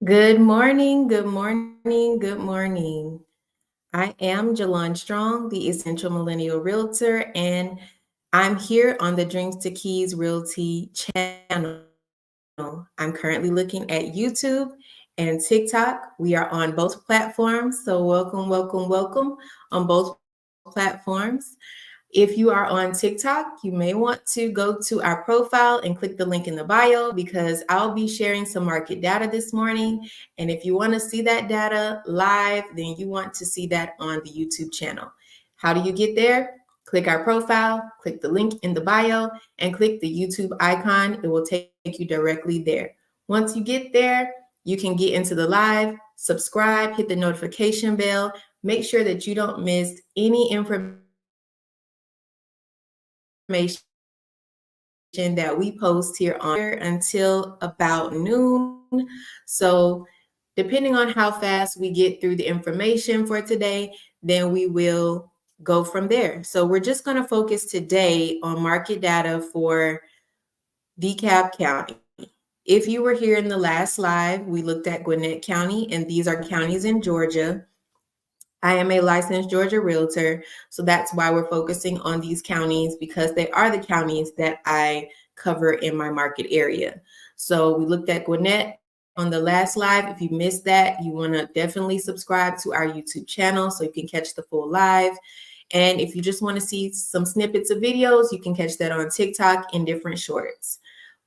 Good morning, good morning, good morning. I am Jalon Strong, the Essential Millennial Realtor, and I'm here on the Dreams to Keys Realty channel. I'm currently looking at YouTube and TikTok. We are on both platforms, so welcome, welcome, welcome on both platforms. If you are on TikTok, you may want to go to our profile and click the link in the bio because I'll be sharing some market data this morning. And if you want to see that data live, then you want to see that on the YouTube channel. How do you get there? Click our profile, click the link in the bio, and click the YouTube icon. It will take you directly there. Once you get there, you can get into the live, subscribe, hit the notification bell, make sure that you don't miss any information that we post here on until about noon. So depending on how fast we get through the information for today, then we will go from there. So we're just going to focus today on market data for Dekalb County. If you were here in the last live, we looked at Gwinnett County, and these are counties in Georgia. I am a licensed Georgia realtor, so that's why we're focusing on these counties because they are the counties that I cover in my market area. So we looked at Gwinnett on the last live. If you missed that, you want to definitely subscribe to our YouTube channel so you can catch the full live. And if you just want to see some snippets of videos, you can catch that on TikTok in different shorts.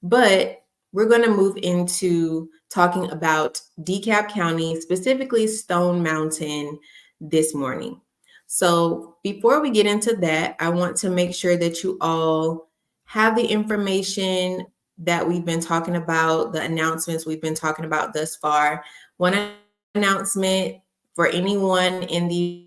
But we're going to move into talking about DeKalb County, specifically Stone Mountain, this morning. So before we get into that, I want to make sure that you all have the information that we've been talking about, the announcements we've been talking about thus far. One announcement for anyone in the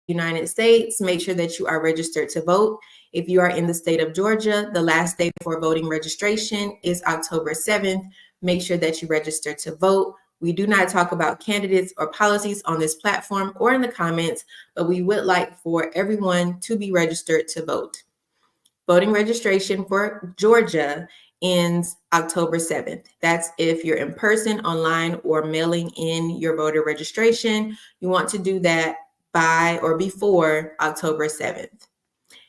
United States, make sure that you are registered to vote. If you are in the state of Georgia, the last day for voting registration is October 7th. Make sure that you register to vote. We do not talk about candidates or policies on this platform or in the comments, but we would like for everyone to be registered to vote. Voting registration for Georgia ends October 7th. That's if you're in person, online, or mailing in your voter registration. You want to do that by or before October 7th.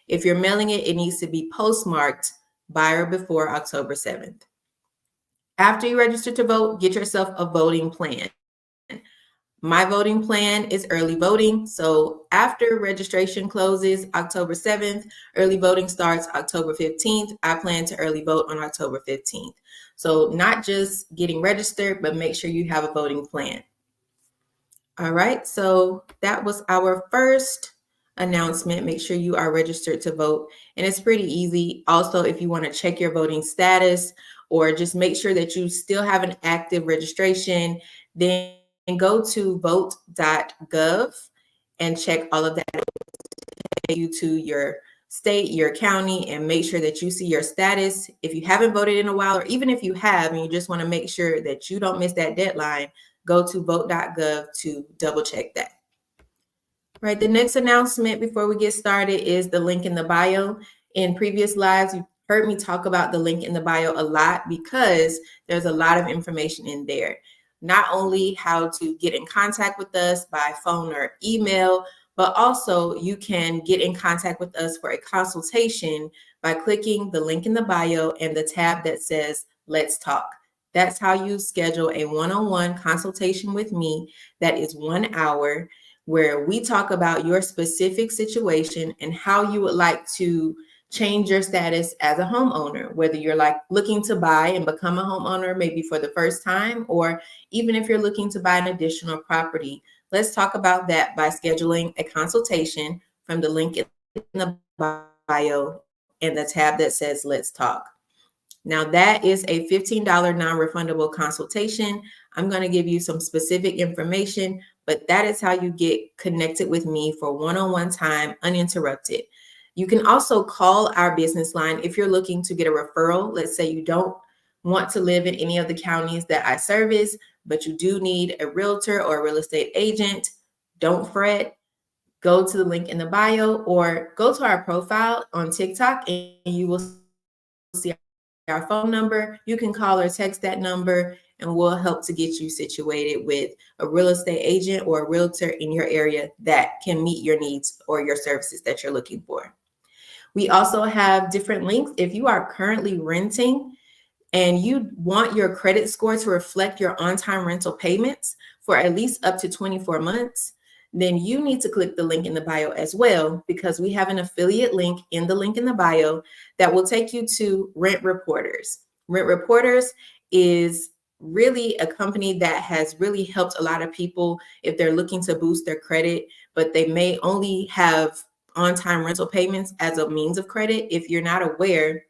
If you're mailing it, it needs to be postmarked by or before October 7th. After you register to vote, get yourself a voting plan. My voting plan is early voting. So after registration closes October 7th, early voting starts October 15th. I plan to early vote on October 15th. So not just getting registered, but make sure you have a voting plan. All right, so that was our first announcement. Make sure you are registered to vote. And it's pretty easy. Also, if you want to check your voting status or just make sure that you still have an active registration, then go to vote.gov and check all of that. Take you to your state, your county, and make sure that you see your status. If you haven't voted in a while, or even if you have and you just want to make sure that you don't miss that deadline, go to vote.gov to double check that. Right, the next announcement before we get started is the link in the bio. In previous lives, you've heard me talk about the link in the bio a lot because there's a lot of information in there. Not only how to get in contact with us by phone or email, but also you can get in contact with us for a consultation by clicking the link in the bio and the tab that says Let's Talk. That's how you schedule a one-on-one consultation with me that is 1 hour, where we talk about your specific situation and how you would like to change your status as a homeowner, whether you're like looking to buy and become a homeowner maybe for the first time, or even if you're looking to buy an additional property. Let's talk about that by scheduling a consultation from the link in the bio and the tab that says Let's Talk. Now that is a $15 non-refundable consultation. I'm going to give you some specific information, but that is how you get connected with me for one-on-one time, uninterrupted. You can also call our business line if you're looking to get a referral. Let's say you don't want to live in any of the counties that I service, but you do need a realtor or a real estate agent. Don't fret. Go to the link in the bio or go to our profile on TikTok and you will see our phone number. You can call or text that number and we'll help to get you situated with a real estate agent or a realtor in your area that can meet your needs or your services that you're looking for. We also have different links. If you are currently renting and you want your credit score to reflect your on-time rental payments for at least up to 24 months, then you need to click the link in the bio as well, because we have an affiliate link in the link in the bio that will take you to Rent Reporters. Rent Reporters is really a company that has really helped a lot of people if they're looking to boost their credit, but they may only have on-time rental payments as a means of credit. If you're not aware,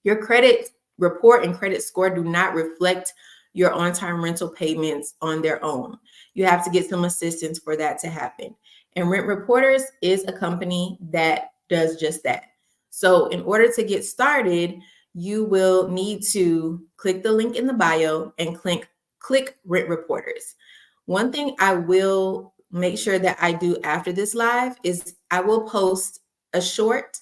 your credit report and credit score do not reflect your on-time rental payments on their own. You have to get some assistance for that to happen. And Rent Reporters is a company that does just that. So in order to get started, you will need to click the link in the bio and click Rent Reporters. One thing I will make sure that I do after this live is I will post a short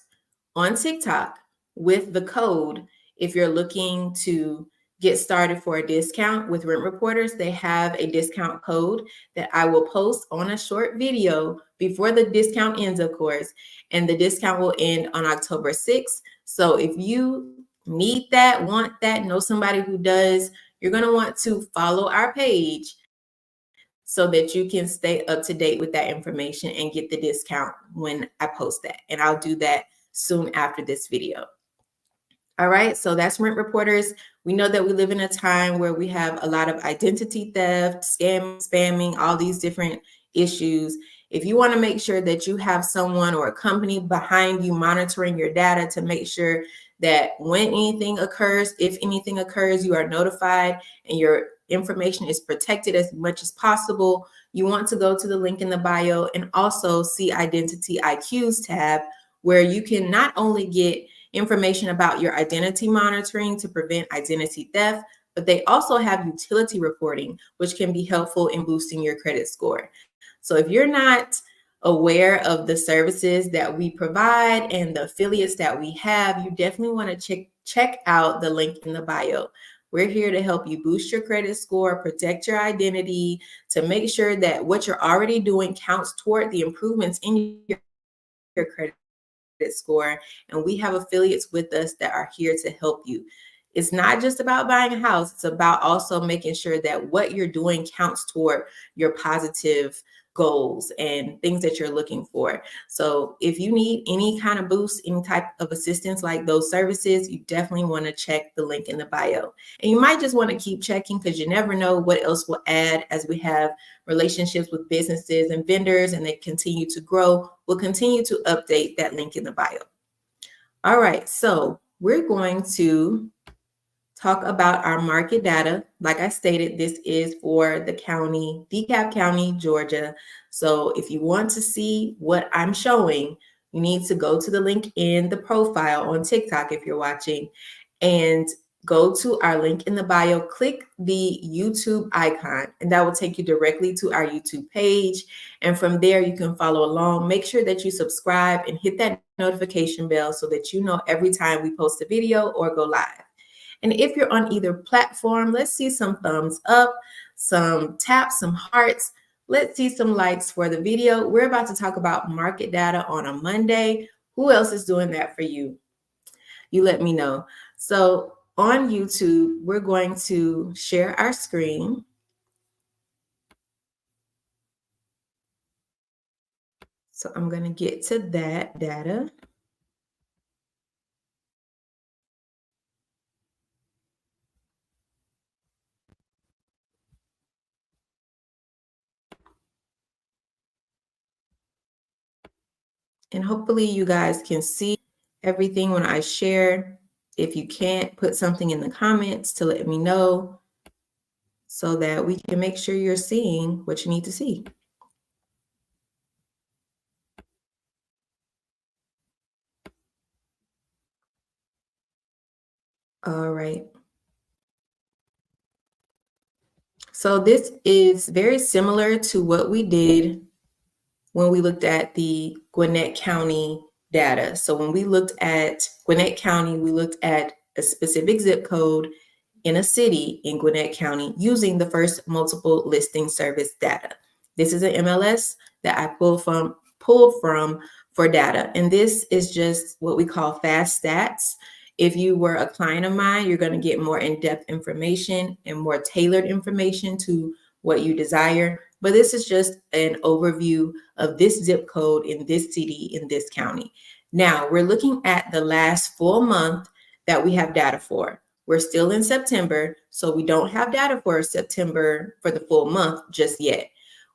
on TikTok with the code. If you're looking to get started for a discount with Rent Reporters, they have a discount code that I will post on a short video before the discount ends, of course, and the discount will end on October 6th. So if you need that, want that, know somebody who does, you're going to want to follow our page so that you can stay up to date with that information and get the discount when I post that. And I'll do that soon after this video. All right, so that's Rent Reporters. We know that we live in a time where we have a lot of identity theft, spamming, all these different issues. If you want to make sure that you have someone or a company behind you monitoring your data to make sure that when anything occurs, if anything occurs, you are notified and your information is protected as much as possible, you want to go to the link in the bio and also see Identity IQs tab, where you can not only get information about your identity monitoring to prevent identity theft, but they also have utility reporting, which can be helpful in boosting your credit score. So if you're not aware of the services that we provide and the affiliates that we have, you definitely want to check out the link in the bio. We're here to help you boost your credit score, protect your identity, to make sure that what you're already doing counts toward the improvements in your credit score. And we have affiliates with us that are here to help you. It's not just about buying a house. It's about also making sure that what you're doing counts toward your positive goals and things that you're looking for. So if you need any kind of boost, any type of assistance like those services, you definitely want to check the link in the bio. And you might just want to keep checking, because you never know what else will add as we have relationships with businesses and vendors and they continue to grow. We'll continue to update that link in the bio. All right, so we're going to talk about our market data. Like I stated, this is for the county, Dekalb County, Georgia. So if you want to see what I'm showing, you need to go to the link in the profile on TikTok if you're watching, and go to our link in the bio, click the YouTube icon, and that will take you directly to our YouTube page. And from there, you can follow along. Make sure that you subscribe and hit that notification bell so that you know every time we post a video or go live. And if you're on either platform, let's see some thumbs up, some taps, some hearts. Let's see some likes for the video. We're about to talk about market data on a Monday. Who else is doing that for you? You let me know. So on YouTube, we're going to share our screen. So I'm going to get to that data. And hopefully you guys can see everything when I share. If you can't, put something in the comments to let me know so that we can make sure you're seeing what you need to see. All right. So this is very similar to what we did when we looked at the Gwinnett County data. So when we looked at Gwinnett County, we looked at a specific zip code in a city in Gwinnett County using the first multiple listing service data. This is an MLS that I pulled from for data. And this is just what we call fast stats. If you were a client of mine, you're going to get more in-depth information and more tailored information to what you desire. But this is just an overview of this zip code in this city in this county. Now, we're looking at the last full month that we have data for. We're still in September, so we don't have data for September for the full month just yet.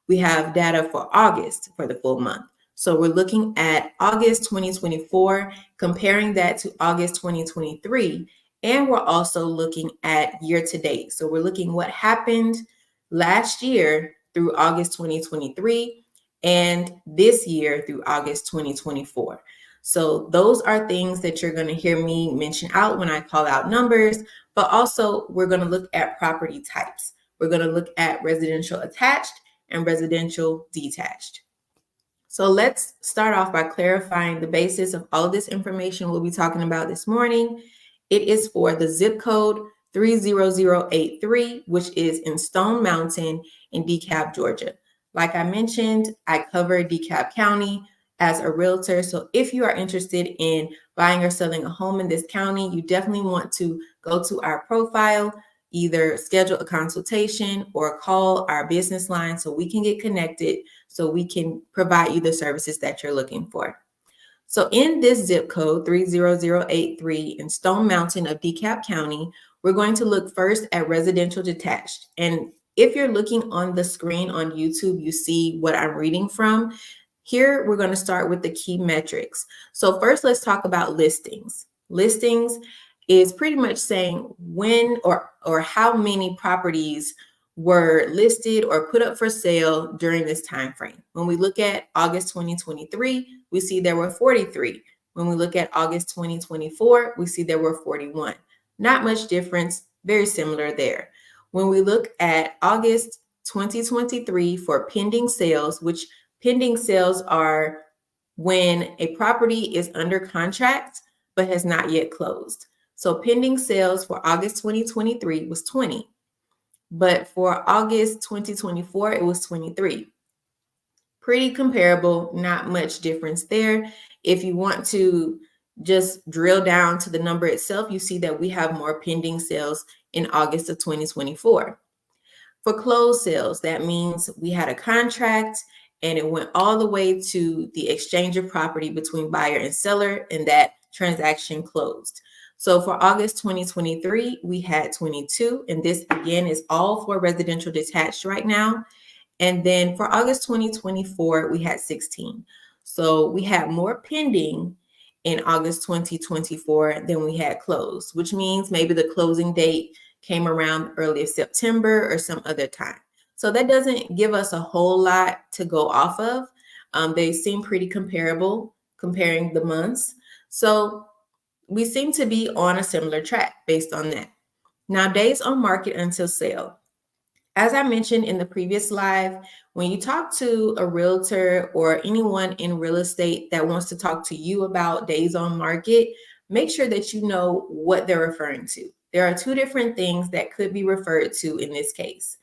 We have data for August for the full month. So we're looking at August 2024, comparing that to August 2023, and we're also looking at year to date. So we're looking what happened last year through August 2023 and this year through August 2024. So those are things that you're going to hear me mention out when I call out numbers, but also we're going to look at property types. We're going to look at residential attached and residential detached. So let's start off by clarifying the basis of all of this information we'll be talking about this morning. It is for the zip code 30083, which is in Stone Mountain in Dekalb, Georgia. Like I mentioned, I cover Dekalb County as a realtor. So if you are interested in buying or selling a home in this county, you definitely want to go to our profile, either schedule a consultation or call our business line so we can get connected, so we can provide you the services that you're looking for. So in this zip code 30083 in Stone Mountain of Dekalb County, we're going to look first at residential detached. And if you're looking on the screen on YouTube, you see what I'm reading from. Here, we're going to start with the key metrics. So first, let's talk about listings. Listings is pretty much saying when or how many properties were listed or put up for sale during this time frame. When we look at August 2023, we see there were 43. When we look at August 2024, we see there were 41. Not much difference, very similar there. When we look at August 2023 for pending sales, which pending sales are when a property is under contract but has not yet closed. So pending sales for August 2023 was 20. But for August 2024, it was 23. Pretty comparable, not much difference there. If you want to just drill down to the number itself, you see that we have more pending sales in August of 2024. For closed sales, that means we had a contract and it went all the way to the exchange of property between buyer and seller, and that transaction closed. So for August 2023, we had 22, and this again is all for residential detached right now. And then for August 2024, we had 16. So we had more pending in August 2024 than we had closed, which means maybe the closing date came around early September or some other time. So that doesn't give us a whole lot to go off of. They seem pretty comparable comparing the months. So we seem to be on a similar track based on that. Now, days on market until sale. As I mentioned in the previous live, when you talk to a realtor or anyone in real estate that wants to talk to you about days on market, make sure that you know what they're referring to. There are two different things that could be referred to in this case.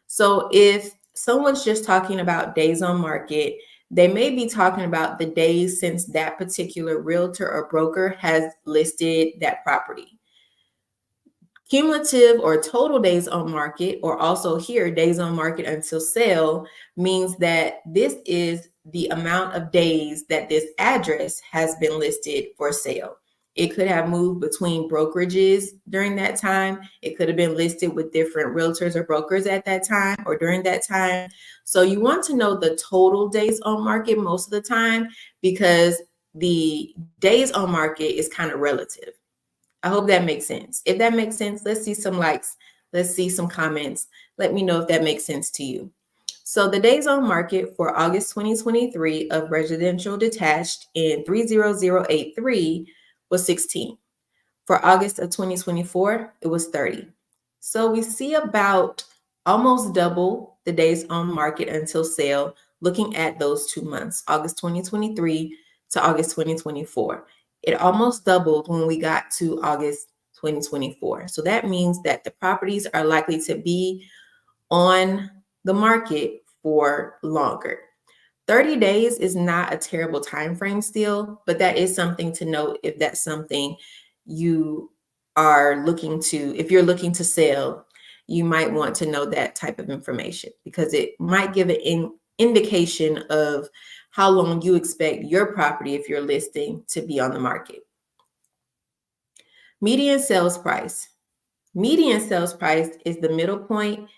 So if someone's just talking about days on market, they may be talking about the days since that particular realtor or broker has listed that property. Cumulative or total days on market, or also here days on market until sale, means that this is the amount of days that this address has been listed for sale. It could have moved between brokerages during that time. It could have been listed with different realtors or brokers at that time or during that time. So you want to know the total days on market most of the time, because the days on market is kind of relative. I hope that makes sense. If that makes sense, let's see some likes. Let's see some comments. Let me know if that makes sense to you. So the days on market for August 2023 of residential detached in 30083 was 16. For August of 2024, it was 30. So we see about almost double the days on market until sale looking at those 2 months, August 2023 to August 2024. It almost doubled when we got to August 2024. So that means that the properties are likely to be on the market for longer. 30 days is not a terrible time frame still, but that is something to note if that's something you are looking to, if you're looking to sell, you might want to know that type of information because it might give an indication of how long you expect your property, if you're listing, to be on the market. Median sales price. Median sales price is the middle point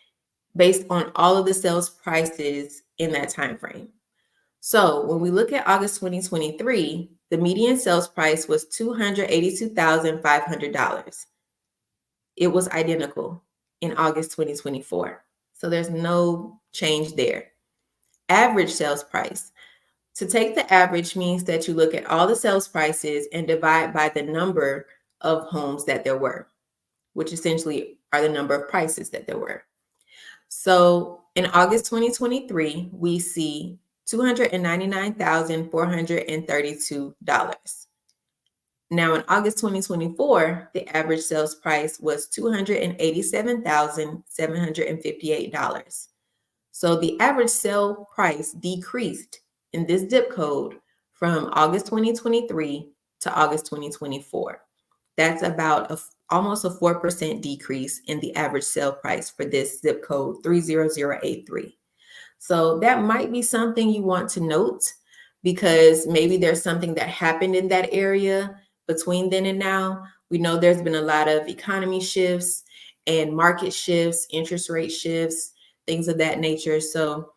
based on all of the sales prices in that time frame. So when we look at August 2023, the median sales price was $282,500. It was identical in August 2024. So there's no change there. Average sales price. To take the average means that you look at all the sales prices and divide by the number of homes that there were, which essentially are the number of prices that there were. So in August 2023, we see $299,432. Now in August 2024, the average sales price was $287,758. So the average sale price decreased in this zip code from August 2023 to August 2024. That's about almost a 4% decrease in the average sale price for this zip code 30083. So that might be something you want to note because maybe there's something that happened in that area between then and now. We know there's been a lot of economy shifts and market shifts, interest rate shifts, things of that nature. So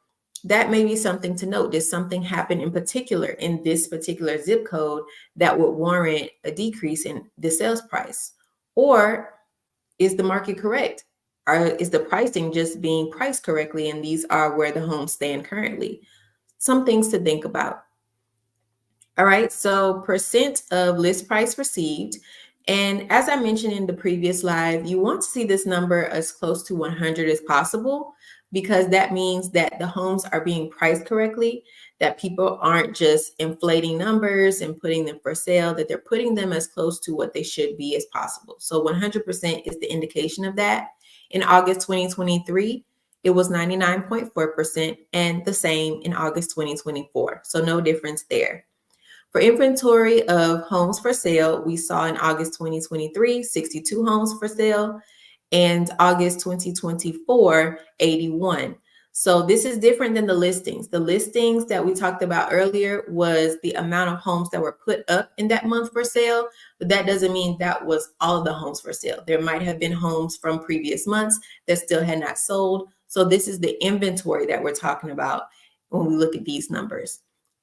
that may be something to note. Did something happen in particular in this particular zip code that would warrant a decrease in the sales price? Or is the market correct? Or is the pricing just being priced correctly and these are where the homes stand currently? Some things to think about. All right, so percent of list price received. And as I mentioned in the previous live, you want to see this number as close to 100 as possible because that means that the homes are being priced correctly, that people aren't just inflating numbers and putting them for sale, that they're putting them as close to what they should be as possible. So 100% is the indication of that. In August 2023, it was 99.4% and the same in August 2024. So no difference there. For inventory of homes for sale, we saw in August 2023, 62 homes for sale, and August 2024, 81. So this is different than the listings. The listings that we talked about earlier was the amount of homes that were put up in that month for sale, but that doesn't mean that was all of the homes for sale. There might have been homes from previous months that still had not sold. So this is the inventory that we're talking about when we look at these numbers.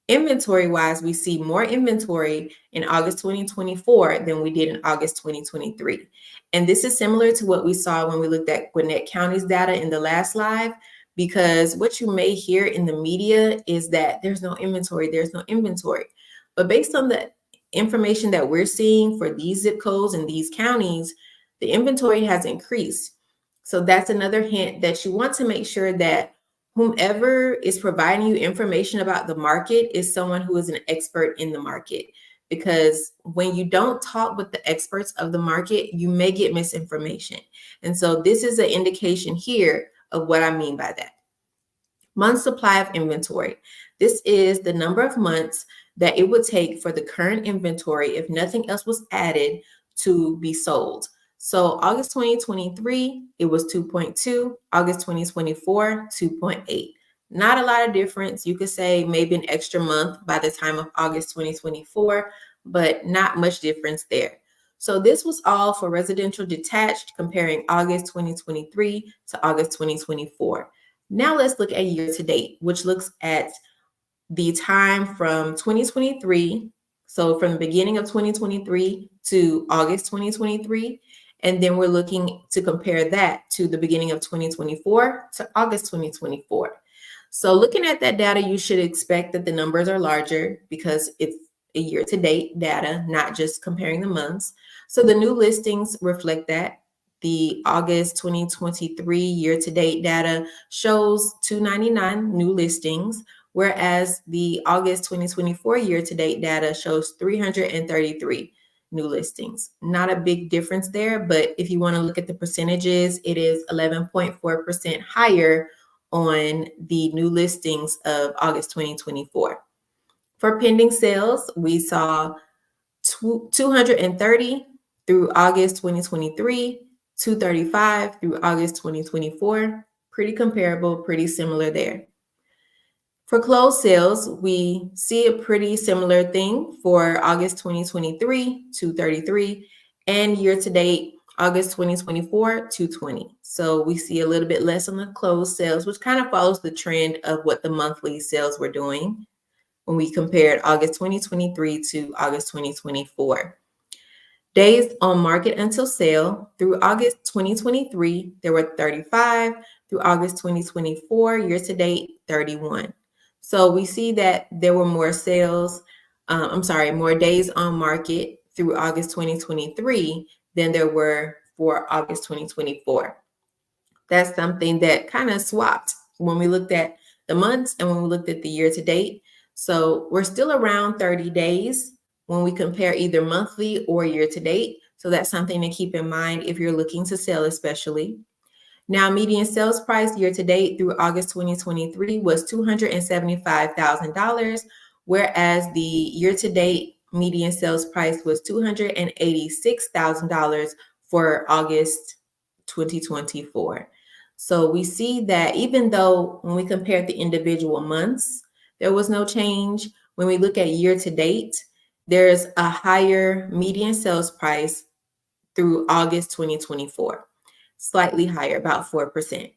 Inventory wise, we see more inventory in August 2024 than we did in August 2023. And this is similar to what we saw when we looked at Gwinnett County's data in the last live, because what you may hear in the media is that there's no inventory. But based on the information that we're seeing for these zip codes and these counties, the inventory has increased. So that's another hint that you want to make sure that whomever is providing you information about the market is someone who is an expert in the market. Because when you don't talk with the experts of the market, you may get misinformation. And so this is an indication here of what I mean by that. Month supply of inventory. This is the number of months that it would take for the current inventory, if nothing else was added, to be sold. So August 2023, it was 2.2. August 2024, 2.8. Not a lot of difference. You could say maybe an extra month by the time of August 2024, but not much difference there. So this was all for residential detached, comparing August 2023 to August 2024. Now let's look at year to date, which looks at the time from 2023. So from the beginning of 2023 to August 2023. And then we're looking to compare that to the beginning of 2024 to August 2024. So looking at that data, you should expect that the numbers are larger because it's a year-to-date data, not just comparing the months. So the new listings reflect that. The August 2023 year-to-date data shows 299 new listings, whereas the August 2024 year-to-date data shows 333 new listings. Not a big difference there, but if you want to look at the percentages, it is 11.4% higher on the new listings of August 2024. For pending sales, we saw 230 through August 2023, 235 through August 2024. Pretty comparable, pretty similar there. For closed sales, we see a pretty similar thing for August 2023, 233, and year-to-date August 2024, 220. So we see a little bit less on the closed sales, which kind of follows the trend of what the monthly sales were doing when we compared August 2023 to August 2024. Days on market until sale through August 2023, there were 35. Through August 2024, year-to-date, 31. So we see that there were more more days on market through August 2023 than there were for August 2024. That's something that kind of swapped when we looked at the months and when we looked at the year to date. So we're still around 30 days when we compare either monthly or year to date. So that's something to keep in mind if you're looking to sell, especially. Now, median sales price year to date through August 2023 was $275,000, whereas the year to date median sales price was $286,000 for August 2024. So we see that even though when we compared the individual months, there was no change, when we look at year to date, there's a higher median sales price through August 2024. Slightly higher, about 4%.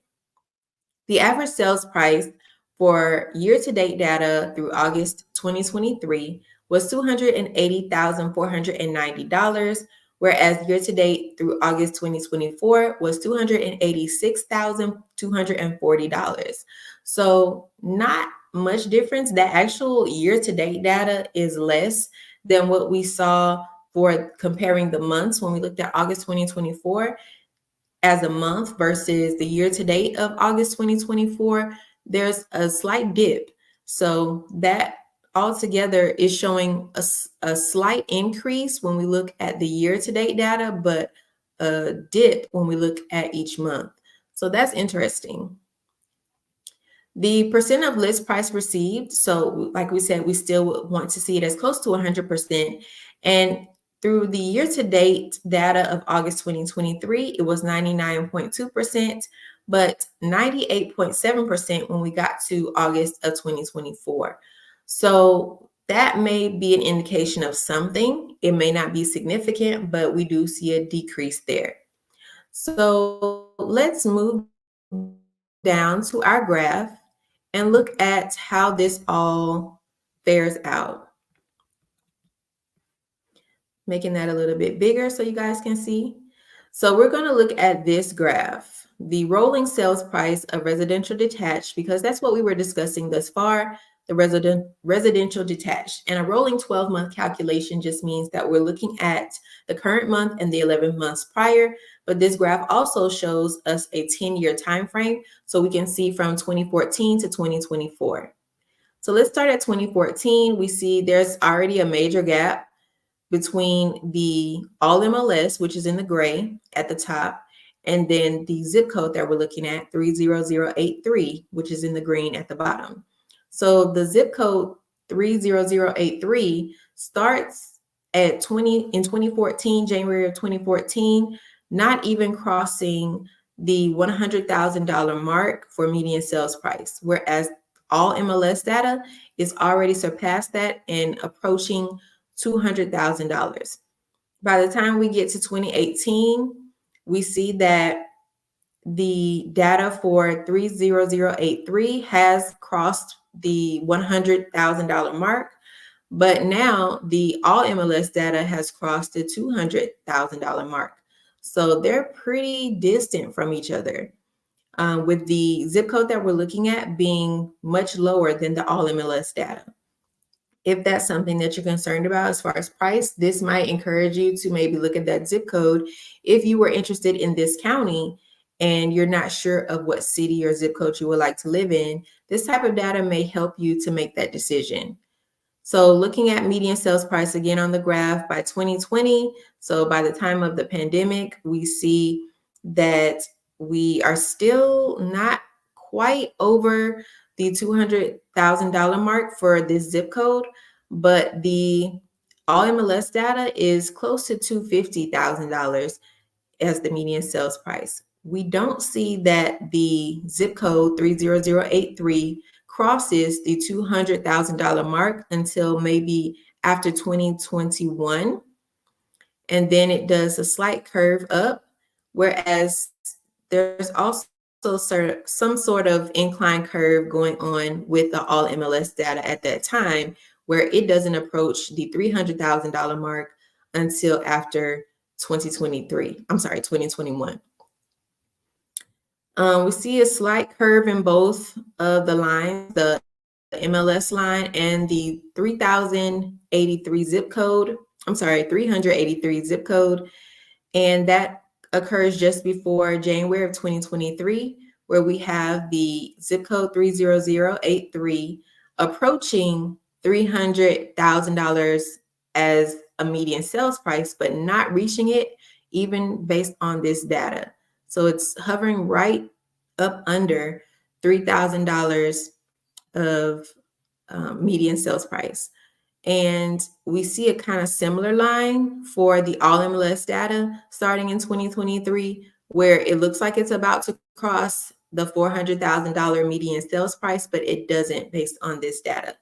The average sales price for year-to-date data through August 2023 was $280,490, whereas year-to-date through August 2024 was $286,240. So not much difference. The actual year-to-date data is less than what we saw for comparing the months when we looked at August 2024 as a month versus the year to date of August 2024, there's a slight dip. So that altogether is showing a slight increase when we look at the year to date data, but a dip when we look at each month. So that's interesting. The percent of list price received. So like we said, we still want to see it as close to 100%. And through the year-to-date data of August 2023, it was 99.2%, but 98.7% when we got to August of 2024. So that may be an indication of something. It may not be significant, but we do see a decrease there. So let's move down to our graph and look at how this all fares out. Making that a little bit bigger so you guys can see. So we're going to look at this graph, the rolling sales price of residential detached, because that's what we were discussing thus far, the residential detached. And a rolling 12-month calculation just means that we're looking at the current month and the 11 months prior. But this graph also shows us a 10-year time frame, so we can see from 2014 to 2024. So let's start at 2014. We see there's already a major gap between the all MLS, which is in the gray at the top, and then the zip code that we're looking at, 30083, which is in the green at the bottom. So the zip code 30083 starts at 2014, January of 2014, not even crossing the $100,000 mark for median sales price, whereas all MLS data is already surpassed that and approaching $200,000. By the time we get to 2018, we see that the data for 30083 has crossed the $100,000 mark, but now the all MLS data has crossed the $200,000 mark. So they're pretty distant from each other, with the zip code that we're looking at being much lower than the all MLS data. If that's something that you're concerned about as far as price, this might encourage you to maybe look at that zip code. If you were interested in this county and you're not sure of what city or zip code you would like to live in, this type of data may help you to make that decision. So looking at median sales price again on the graph by 2020, so by the time of the pandemic, we see that we are still not quite over the $200,000 mark for this zip code, but the all MLS data is close to $250,000 as the median sales price. We don't see that the zip code 30083 crosses the $200,000 mark until maybe after 2021. And then it does a slight curve up, whereas there's also some sort of incline curve going on with the all MLS data at that time, where it doesn't approach the $300,000 mark until after 2021. We see a slight curve in both of the lines, the MLS line and the 3083 zip code. 383 zip code. And that occurs just before January of 2023, where we have the zip code 30083 approaching $300,000 as a median sales price, but not reaching it even based on this data. So it's hovering right up under $3,000 of median sales price. And we see a kind of similar line for the all MLS data starting in 2023, where it looks like it's about to cross the $400,000 median sales price, but it doesn't based on this data.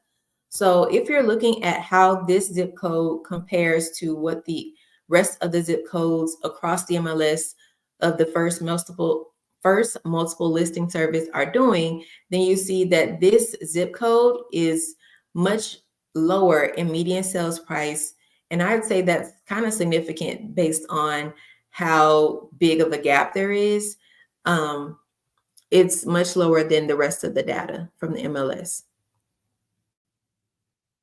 So if you're looking at how this zip code compares to what the rest of the zip codes across the MLS of the first multiple listing service are doing, then you see that this zip code is much lower in median sales price. And I'd say that's kind of significant based on how big of a gap there is. It's much lower than the rest of the data from the MLS.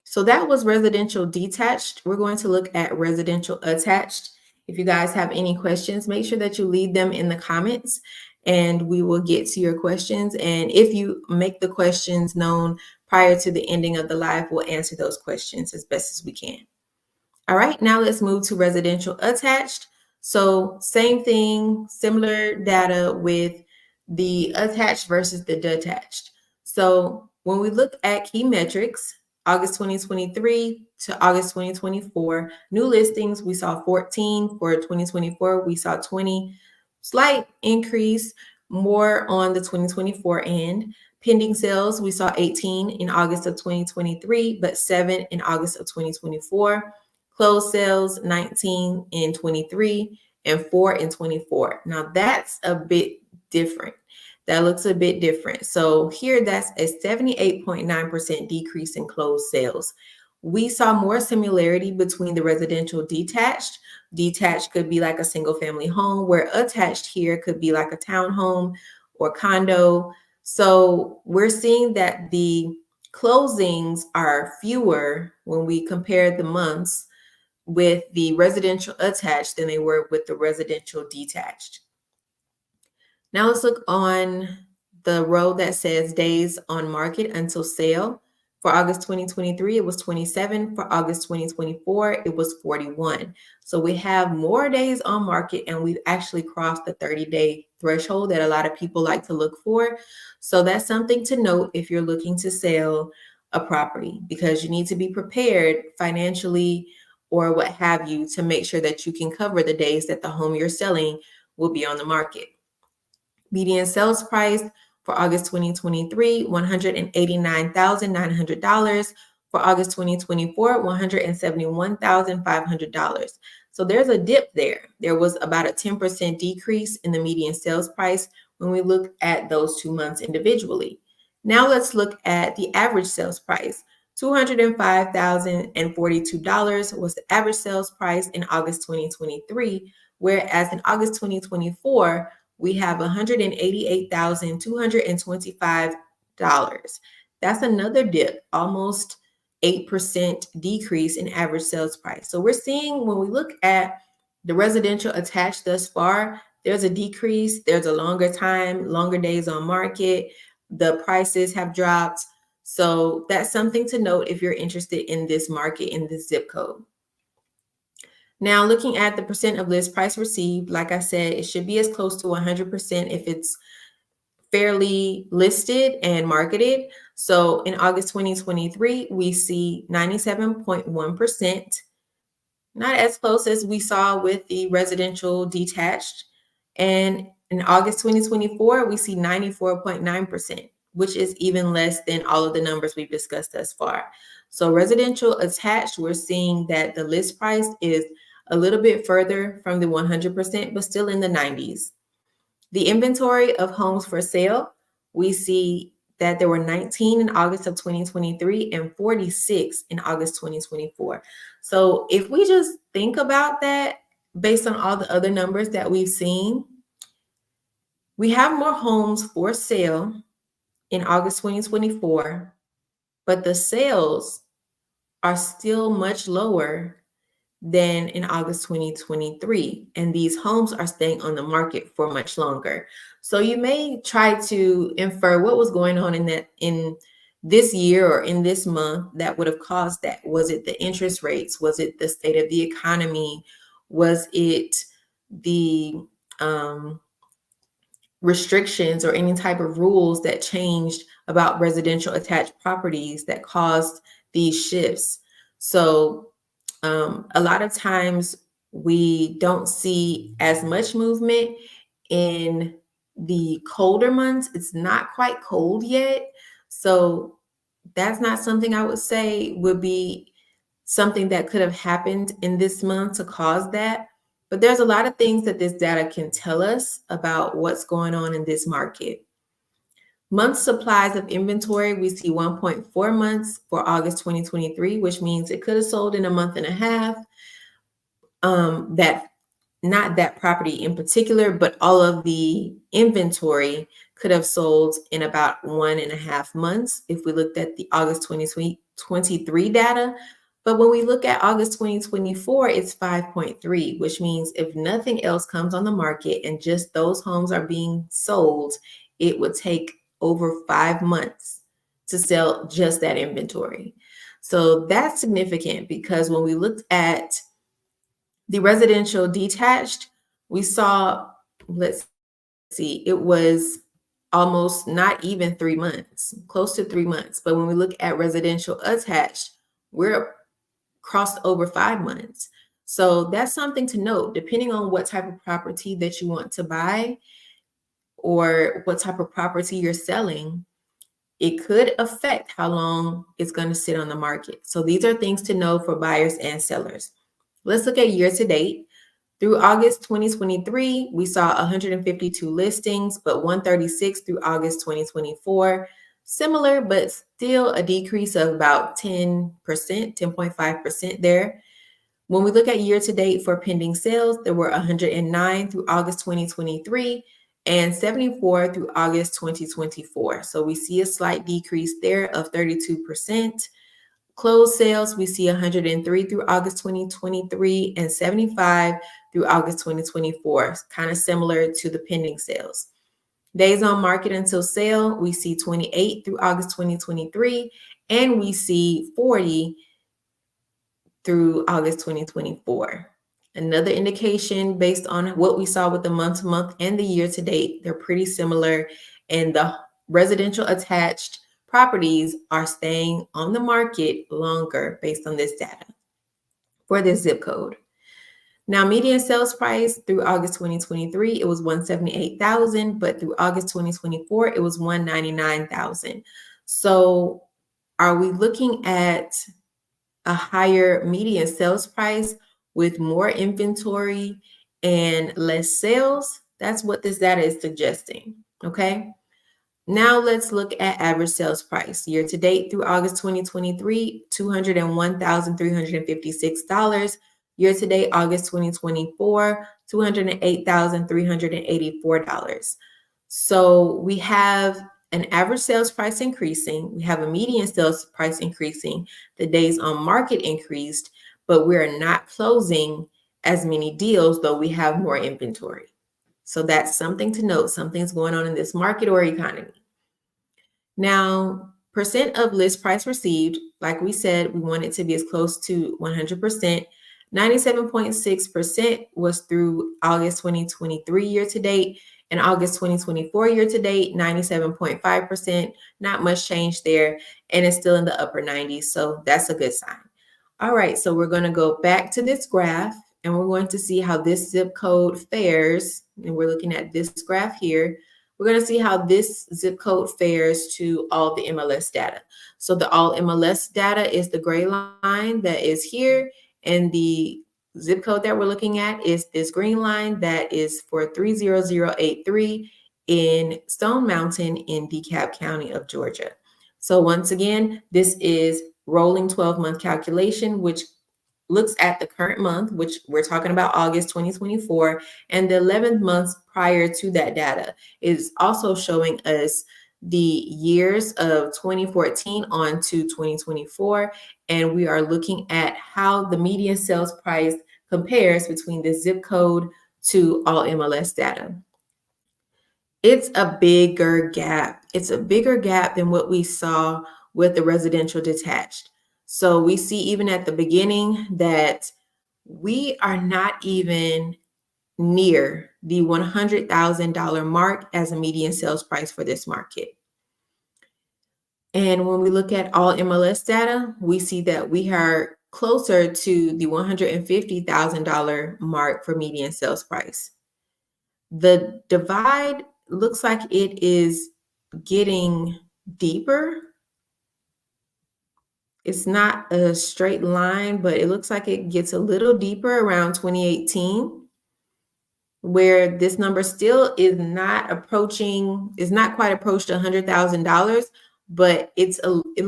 So that was residential detached. We're going to look at residential attached. If you guys have any questions, make sure that you leave them in the comments and we will get to your questions. And if you make the questions known prior to the ending of the live, we'll answer those questions as best as we can. All right, now let's move to residential attached. So same thing, similar data with the attached versus the detached. So when we look at key metrics, August 2023 to August 2024, new listings, we saw 14. For 2024, we saw 20. Slight increase, more on the 2024 end. Pending sales, we saw 18 in August of 2023, but 7 in August of 2024. Closed sales, 19 in 23 and 4 in 24. Now that's a bit different. That looks a bit different. So here, that's a 78.9% decrease in closed sales. We saw more similarity between the residential detached. Detached could be like a single family home, where attached here could be like a townhome or condo. So we're seeing that the closings are fewer when we compare the months with the residential attached than they were with the residential detached. Now let's look on the row that says days on market until sale. For August 2023, it was 27. For August 2024, it was 41. So we have more days on market and we've actually crossed the 30-day threshold that a lot of people like to look for. So that's something to note if you're looking to sell a property, because you need to be prepared financially or what have you to make sure that you can cover the days that the home you're selling will be on the market. Median sales price for August 2023, $189,900. For August 2024, $171,500. So there's a dip there. There was about a 10% decrease in the median sales price when we look at those 2 months individually. Now let's look at the average sales price. $205,042 was the average sales price in August 2023, whereas in August 2024, we have $188,225. That's another dip, almost 8% decrease in average sales price. So we're seeing, when we look at the residential attached thus far, there's a decrease, there's a longer time, longer days on market, the prices have dropped. So that's something to note if you're interested in this market, in this zip code. Now, looking at the percent of list price received, like I said, it should be as close to 100% if it's fairly listed and marketed. So in August 2023, we see 97.1%, not as close as we saw with the residential detached. And in August 2024, we see 94.9%, which is even less than all of the numbers we've discussed thus far. So residential attached, we're seeing that the list price is a little bit further from the 100%, but still in the 90s. The inventory of homes for sale, we see that there were 19 in August of 2023 and 46 in August 2024. So if we just think about that, based on all the other numbers that we've seen, we have more homes for sale in August 2024, but the sales are still much lower than in August 2023. And these homes are staying on the market for much longer. So you may try to infer what was going on in this year or in this month that would have caused that. Was it the interest rates? Was it the state of the economy? Was it the restrictions or any type of rules that changed about residential attached properties that caused these shifts? So a lot of times we don't see as much movement in the colder months. It's not quite cold yet. So that's not something I would say would be something that could have happened in this month to cause that. But there's a lot of things that this data can tell us about what's going on in this market. Month supplies of inventory, we see 1.4 months for August 2023, which means it could have sold in a month and a half. That not that property in particular, but all of the inventory could have sold in about 1.5 months if we looked at the August 2023 data. But when we look at August 2024, it's 5.3, which means if nothing else comes on the market and just those homes are being sold, it would take over 5 months to sell just that inventory. So that's significant because when we looked at the residential detached, we saw, let's see, it was almost not even 3 months, close to 3 months. But when we look at residential attached, we're crossed over 5 months. So that's something to note, depending on what type of property that you want to buy or what type of property you're selling, it could affect how long it's going to sit on the market. So these are things to know for buyers and sellers. Let's look at year to date. Through August 2023, we saw 152 listings, but 136 through August 2024. Similar, but still a decrease of about 10%, 10.5% there. When we look at year to date for pending sales, there were 109 through August 2023 and 74 through August 2024. So we see a slight decrease there of 32%. Closed sales, we see 103 through August 2023 and 75 through August 2024, kind of similar to the pending sales. Days on market until sale, we see 28 through August 2023, and we see 40 through August 2024. Another indication based on what we saw with the month-to-month and the year-to-date, they're pretty similar, and the residential attached properties are staying on the market longer based on this data for this zip code. Now, median sales price through August 2023, it was $178,000, but through August 2024, it was $199,000. So are we looking at a higher median sales price with more inventory and less sales? That's what this data is suggesting, okay? Now let's look at average sales price. Year to date through August 2023, $201,356. Year to date, August 2024, $208,384. So we have an average sales price increasing. We have a median sales price increasing. The days on market increased, but we're not closing as many deals, though we have more inventory. So that's something to note. Something's going on in this market or economy. Now, percent of list price received, like we said, we want it to be as close to 100%. 97.6% was through August 2023 year to date, and August 2024 year to date, 97.5%. Not much change there, and it's still in the upper 90s, so that's a good sign. All right, so we're going to go back to this graph, and we're going to see how this zip code fares, and we're looking at this graph here. We're going to see how this zip code fares to all the MLS data. So the all MLS data is the gray line that is here, and the zip code that we're looking at is this green line that is for 30083 in Stone Mountain in Dekalb County of Georgia. So once again, this is rolling 12-month calculation, which looks at the current month, which we're talking about August 2024, and the 11th months prior to that data is also showing us the years of 2014 on to 2024. And we are looking at how the median sales price compares between the zip code to all MLS data. It's a bigger gap. It's a bigger gap than what we saw with the residential detached. So we see even at the beginning that we are not even near the $100,000 mark as a median sales price for this market. And when we look at all MLS data, we see that we are closer to the $150,000 mark for median sales price. The divide looks like it is getting deeper. It's not a straight line, but it looks like it gets a little deeper around 2018, where this number still is not quite approached $100,000, but it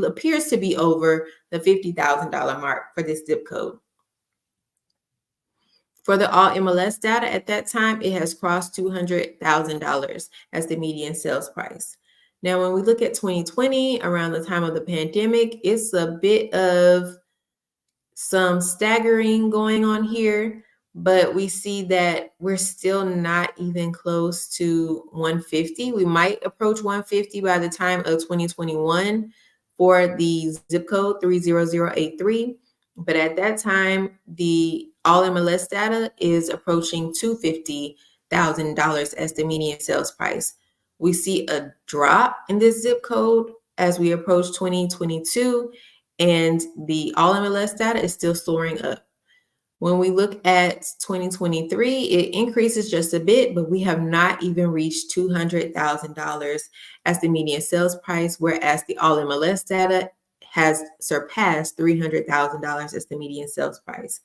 appears to be over the $50,000 mark for this zip code. For the all MLS data at that time, it has crossed $200,000 as the median sales price. Now, when we look at 2020, around the time of the pandemic, it's a bit of some staggering going on here, but we see that we're still not even close to 150. We might approach 150 by the time of 2021 for the zip code 30083. But at that time, the all MLS data is approaching $250,000 as the median sales price. We see a drop in this zip code as we approach 2022, and the all MLS data is still soaring up. When we look at 2023, it increases just a bit, but we have not even reached $200,000 as the median sales price, whereas the all MLS data has surpassed $300,000 as the median sales price.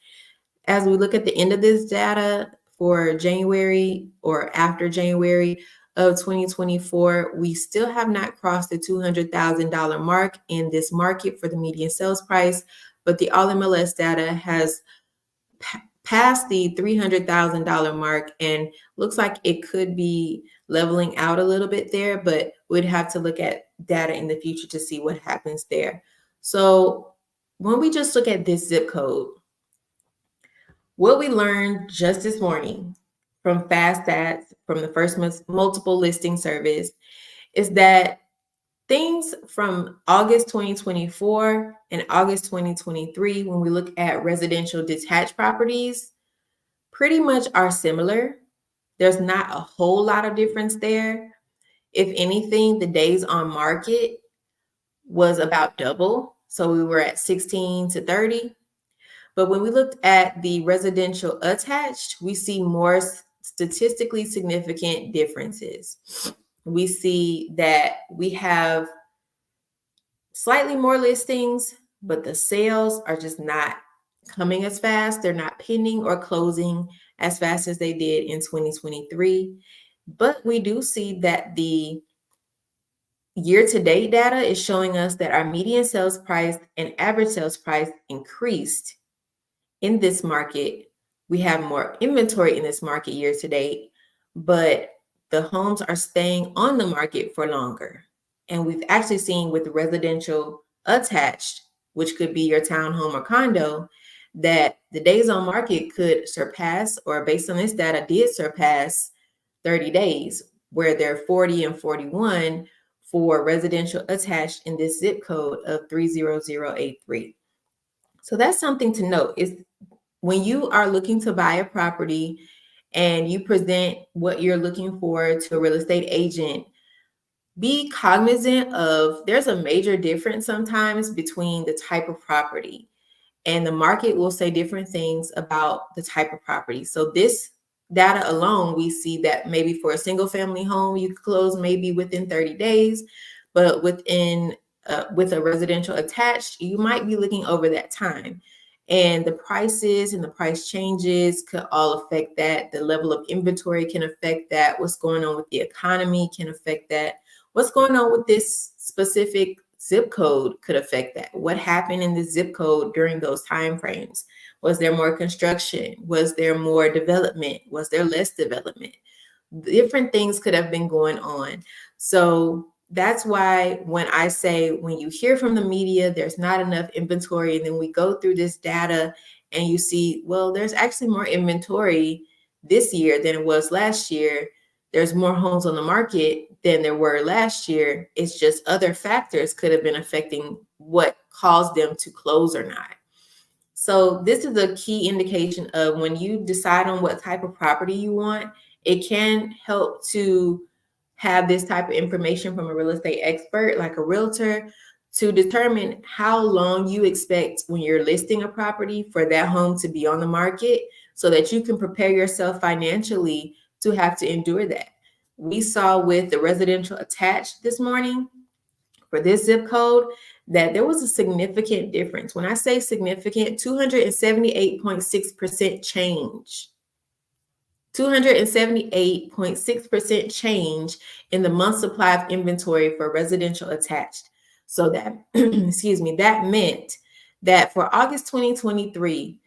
As we look at the end of this data for January or after January of 2024, we still have not crossed the $200,000 mark in this market for the median sales price, but the all MLS data has passed the $300,000 mark and looks like it could be leveling out a little bit there, but we'd have to look at data in the future to see what happens there. So when we just look at this zip code, what we learned just this morning from Fast Stats, from the first multiple listing service, is that things from August 2024 and August 2023, when we look at residential detached properties, pretty much are similar. There's not a whole lot of difference there. If anything, the days on market was about double. So we were at 16 to 30. But when we looked at the residential attached, we see more statistically significant differences. We see that we have slightly more listings, but the sales are just not coming as fast. They're not pending or closing as fast as they did in 2023. But we do see that the year-to-date data is showing us that our median sales price and average sales price increased in this market. We have more inventory in this market year to date, but the homes are staying on the market for longer. And we've actually seen with residential attached, which could be your townhome or condo, that the days on market could surpass, or based on this data, did surpass 30 days, where they're 40 and 41 for residential attached in this zip code of 30083. So that's something to note is when you are looking to buy a property and you present what you're looking for to a real estate agent, be cognizant of there's a major difference sometimes between the type of property, and the market will say different things about the type of property. So this data alone, we see that maybe for a single family home, you could close maybe within 30 days, but with a residential attached, you might be looking over that time. And the prices and the price changes could all affect that. The level of inventory can affect that. What's going on with the economy can affect that. What's going on with this specific zip code could affect that. What happened in the zip code during those time frames? Was there more construction? Was there more development? Was there less development? Different things could have been going on. So that's why when I say when you hear from the media, there's not enough inventory, and then we go through this data and you see, well, there's actually more inventory this year than it was last year. There's more homes on the market than there were last year. It's just other factors could have been affecting what caused them to close or not. So this is a key indication of when you decide on what type of property you want, it can help to have this type of information from a real estate expert like a realtor to determine how long you expect when you're listing a property for that home to be on the market so that you can prepare yourself financially to have to endure that. We saw with the residential attached this morning for this zip code that there was a significant difference. When I say significant, 278.6% change. 278.6% change in the month supply of inventory for residential attached. So that, excuse me, that meant that for August 2023,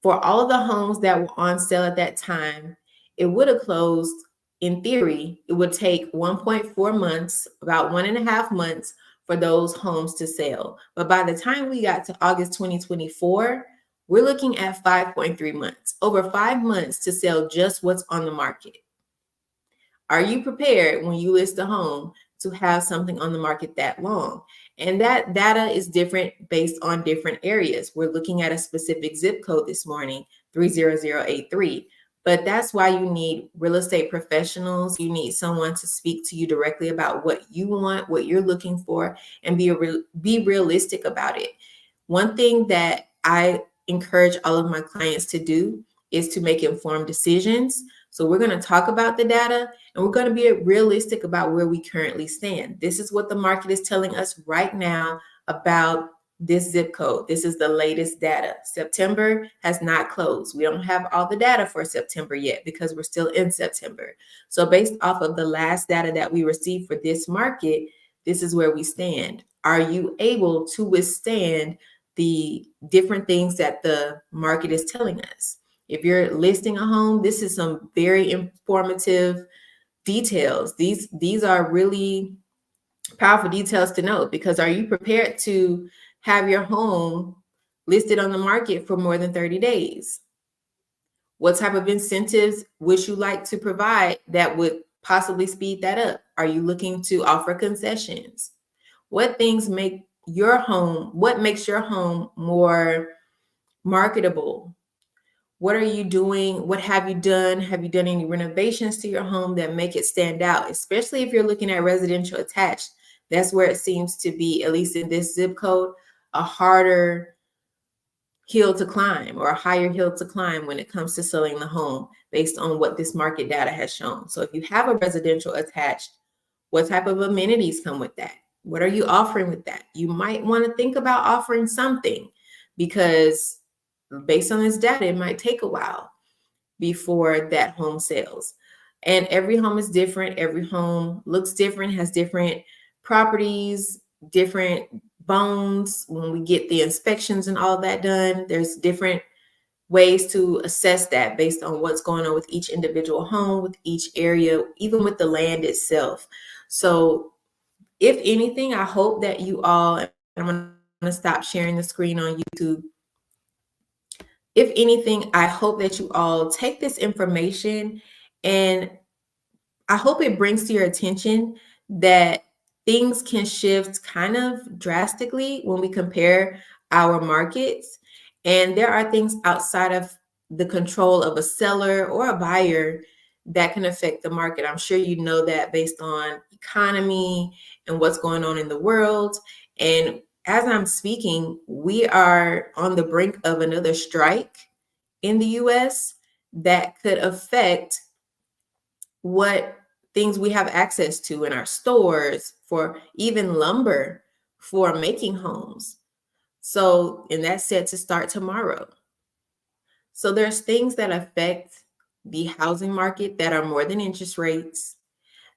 for all of the homes that were on sale at that time, it would have closed, in theory, it would take 1.4 months, about 1.5 months for those homes to sell. But by the time we got to August 2024, we're looking at 5.3 months, over 5 months to sell just what's on the market. Are you prepared when you list a home to have something on the market that long? And that data is different based on different areas. We're looking at a specific zip code this morning, 30083. But that's why you need real estate professionals. You need someone to speak to you directly about what you want, what you're looking for, and be realistic about it. One thing that I encourage all of my clients to do is to make informed decisions. So we're going to talk about the data and we're going to be realistic about where we currently stand. This is what the market is telling us right now about this zip code. This is the latest data. September has not closed. We don't have all the data for September yet because we're still in September. So based off of the last data that we received for this market, this is where we stand. Are you able to withstand the different things that the market is telling us? If you're listing a home, this is some very informative details. These are really powerful details to know, because are you prepared to have your home listed on the market for more than 30 days? What type of incentives would you like to provide that would possibly speed that up? Are you looking to offer concessions? What things make your home, what makes your home more marketable? What are you doing? What have you done? Have you done any renovations to your home that make it stand out? Especially if you're looking at residential attached, that's where it seems to be, at least in this zip code, a harder hill to climb or a higher hill to climb when it comes to selling the home based on what this market data has shown. So if you have a residential attached, what type of amenities come with that? What are you offering with that? You might want to think about offering something, because based on this data, it might take a while before that home sells. And every home is different. Every home looks different, has different properties, different bones. When we get the inspections and all that done, there's different ways to assess that based on what's going on with each individual home, with each area, even with the land itself. So if anything, I hope that you all, and I'm going to stop sharing the screen on YouTube. If anything, I hope that you all take this information, and I hope it brings to your attention that things can shift kind of drastically when we compare our markets. And there are things outside of the control of a seller or a buyer that can affect the market. I'm sure you know that based on economy and what's going on in the world. And as I'm speaking, we are on the brink of another strike in the US that could affect what things we have access to in our stores, for even lumber for making homes. So, and that's set to start tomorrow. So there's things that affect the housing market that are more than interest rates,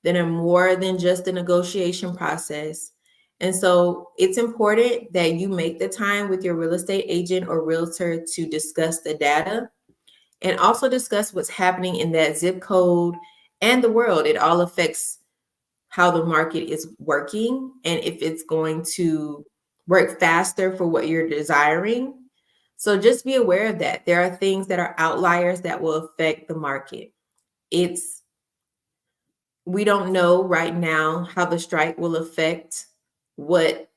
that are more than just the negotiation process. And so it's important that you make the time with your real estate agent or realtor to discuss the data and also discuss what's happening in that zip code and the world. It all affects how the market is working and if it's going to work faster for what you're desiring. So just be aware of that. There are things that are outliers that will affect the market. We don't know right now how the strike will affect what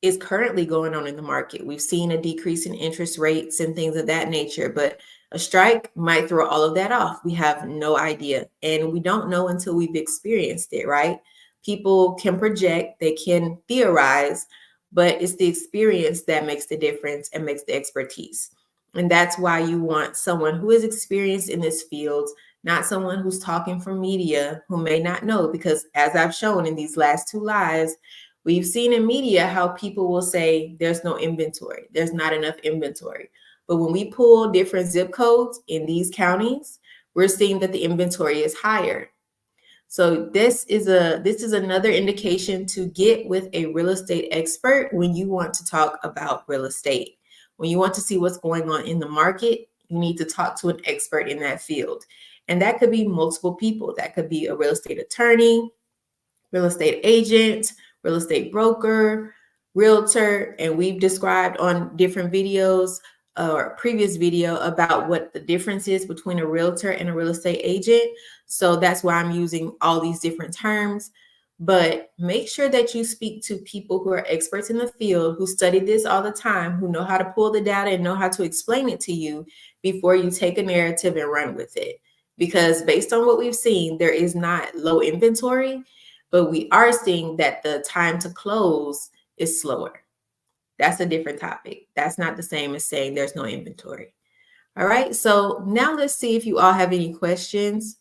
is currently going on in the market. We've seen a decrease in interest rates and things of that nature, but a strike might throw all of that off. We have no idea. And we don't know until we've experienced it, right? People can project, they can theorize, but it's the experience that makes the difference and makes the expertise. And that's why you want someone who is experienced in this field, not someone who's talking from media who may not know, because as I've shown in these last two lives, we've seen in media how people will say there's no inventory, there's not enough inventory. But when we pull different zip codes in these counties, we're seeing that the inventory is higher. So this is another indication to get with a real estate expert when you want to talk about real estate. When you want to see what's going on in the market, you need to talk to an expert in that field. And that could be multiple people. That could be a real estate attorney, real estate agent, real estate broker, realtor, and we've described on different videos or previous video about what the difference is between a realtor and a real estate agent. So that's why I'm using all these different terms. But make sure that you speak to people who are experts in the field, who study this all the time, who know how to pull the data and know how to explain it to you before you take a narrative and run with it. Because based on what we've seen, there is not low inventory, but we are seeing that the time to close is slower. That's a different topic. That's not the same as saying there's no inventory. All right, so now let's see if you all have any questions.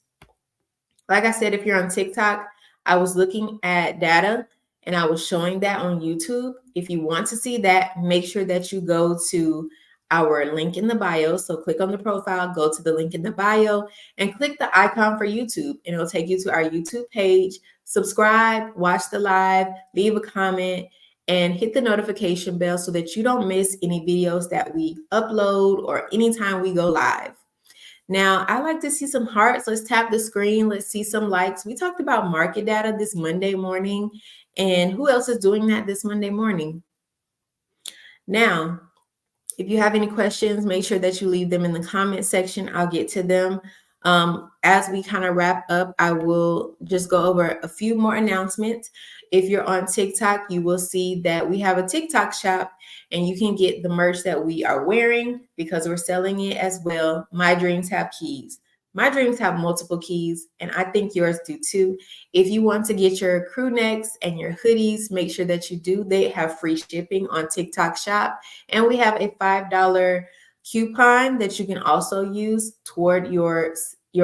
Like I said, if you're on TikTok, I was looking at data and I was showing that on YouTube. If you want to see that, make sure that you go to our link in the bio. So click on the profile, go to the link in the bio, and click the icon for YouTube, and it'll take you to our YouTube page. Subscribe, watch the live, leave a comment, and hit the notification bell so that you don't miss any videos that we upload or anytime we go live. Now, I like to see some hearts. Let's tap the screen. Let's see some likes. We talked about market data this Monday morning. And who else is doing that this Monday morning? Now, if you have any questions, make sure that you leave them in the comment section. I'll get to them. As we kind of wrap up, I will just go over a few more announcements. If you're on TikTok, you will see that we have a TikTok shop and you can get the merch that we are wearing because we're selling it as well. My dreams have keys. My dreams have multiple keys, and I think yours do too. If you want to get your crew necks and your hoodies, make sure that you do. They have free shipping on TikTok shop. And we have a $5 coupon that you can also use toward your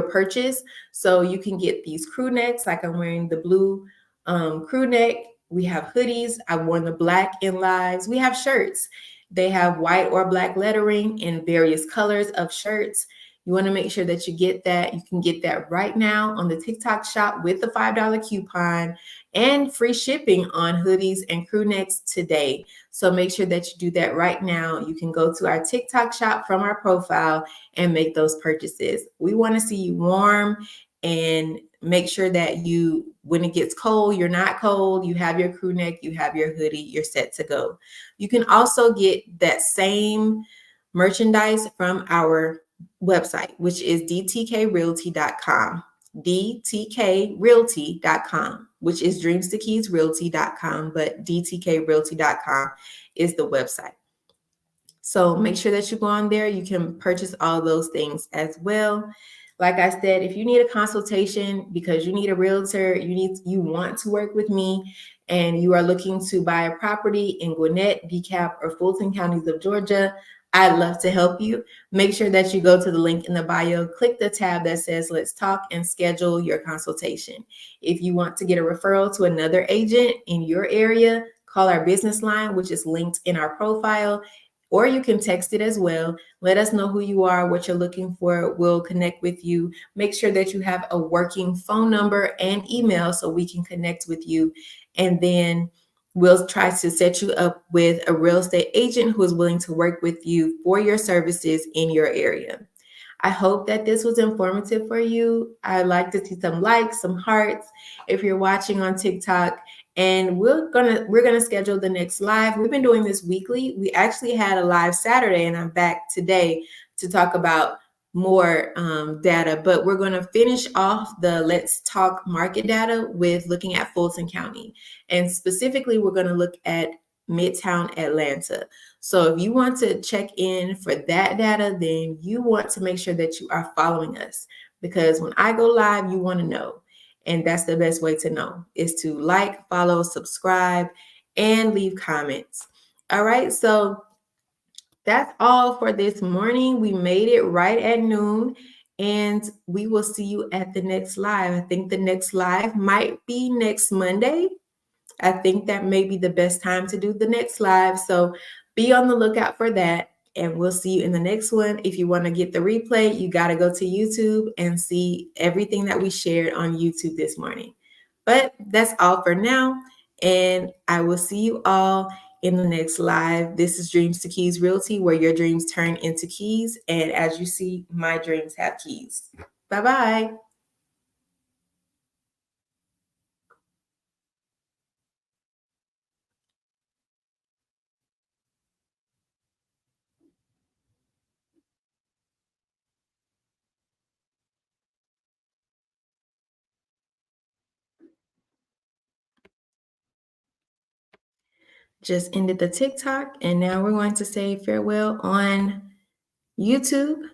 purchase. So you can get these crew necks, like I'm wearing the blue crew neck. We have hoodies. I've worn the black in lives. We have shirts. They have white or black lettering in various colors of shirts. You want to make sure that you get that. You can get that right now on the TikTok shop with the $5 coupon and free shipping on hoodies and crew necks today. So make sure that you do that right now. You can go to our TikTok shop from our profile and make those purchases. We want to see you warm and make sure that you, when it gets cold, you're not cold. You have your crew neck, you have your hoodie, you're set to go. You can also get that same merchandise from our website, which is dtkrealty.com, dtkrealty.com. which is dreamstokeysrealty.com, but dtkrealty.com is the website. So make sure that you go on there. You can purchase all those things as well. Like I said, if you need a consultation because you need a realtor, you want to work with me, and you are looking to buy a property in Gwinnett, Dekalb, or Fulton counties of Georgia, I'd love to help you. Make sure that you go to the link in the bio, click the tab that says Let's Talk, and schedule your consultation. If you want to get a referral to another agent in your area, call our business line, which is linked in our profile, or you can text it as well. Let us know who you are, what you're looking for. We'll connect with you. Make sure that you have a working phone number and email so we can connect with you. And then we'll try to set you up with a real estate agent who is willing to work with you for your services in your area. I hope that this was informative for you. I'd like to see some likes, some hearts if you're watching on TikTok. And we're gonna schedule the next live. We've been doing this weekly. We actually had a live Saturday, and I'm back today to talk about more data. But we're gonna finish off the Let's Talk market data with looking at Fulton County, and specifically, we're gonna look at Midtown Atlanta. So if you want to check in for that data, then you want to make sure that you are following us, because when I go live, you want to know. And that's the best way to know, is to like, follow, subscribe, and leave comments. All right, so that's all for this morning. We made it right at noon, and we will see you at the next live. I think the next live might be next Monday. I think that may be the best time to do the next live. So be on the lookout for that. And we'll see you in the next one. If you want to get the replay, you got to go to YouTube and see everything that we shared on YouTube this morning. But that's all for now. And I will see you all in the next live. This is Dreams to Keys Realty, where your dreams turn into keys. And as you see, my dreams have keys. Bye-bye. Just ended the TikTok, and now we're going to say farewell on YouTube.